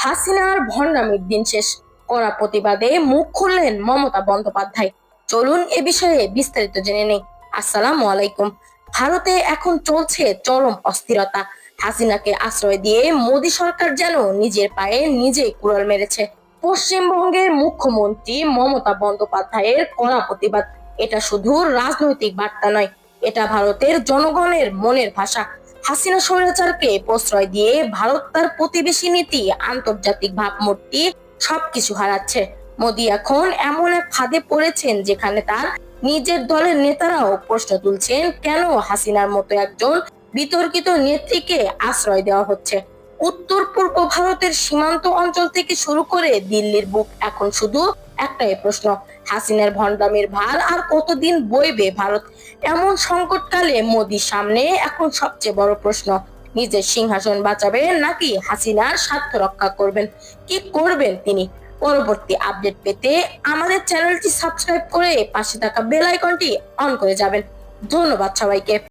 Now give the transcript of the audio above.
হাসিনার ভণ্ডামির দিন শেষ, কড়া প্রতিবাদে মুখ খুললেন মমতা বন্দ্যোপাধ্যায়। চলুন এ বিষয়ে বিস্তারিত জেনে নেই। আসসালামু আলাইকুম। ভারতে এখন চলছে চরম অস্থিরতা। হাসিনাকে আশ্রয় দিয়ে মোদী সরকার যেন নিজের পায়ে নিজেই কুড়াল মেরেছে। পশ্চিমবঙ্গের মুখ্যমন্ত্রী মমতা বন্দ্যোপাধ্যায়ের কড়া প্রতিবাদ, এটা শুধু রাজনৈতিক বার্তা নয়, এটা ভারতের জনগণের মনের ভাষা। হাসিনা স্বৈরাচারকে প্রশ্রয় দিয়ে ভারত তার প্রতিবেশী নীতি, আন্তর্জাতিক ভাবমূর্তি সবকিছু হারাচ্ছে। মোদী এখন এমন এক ফাঁদে পড়েছেন যেখানে তার নিজের দলের নেতারাও প্রশ্ন তুলছেন, কেন হাসিনার মতো একজন বিতর্কিত নেত্রীকে আশ্রয় দেওয়া হচ্ছে। উত্তর পূর্ব ভারতের সীমান্ত অঞ্চল থেকে শুরু করে দিল্লির বুক এখন শুধু একটাই প্রশ্ন, হাসিনার ভণ্ডামির ভার আর কতদিন বইবে ভারত। এমন সংকটকালে মোদির সামনে এখন সবচেয়ে বড় প্রশ্ন, নিজের সিংহাসন বাঁচাবেন নাকি হাসিনার স্বার্থ রক্ষা করবেন। কি করবেন তিনি? পরবর্তী আপডেট পেতে আমাদের চ্যানেলটি সাবস্ক্রাইব করে পাশে থাকা বেল আইকনটি অন করে যাবেন। ধন্যবাদ সবাইকে।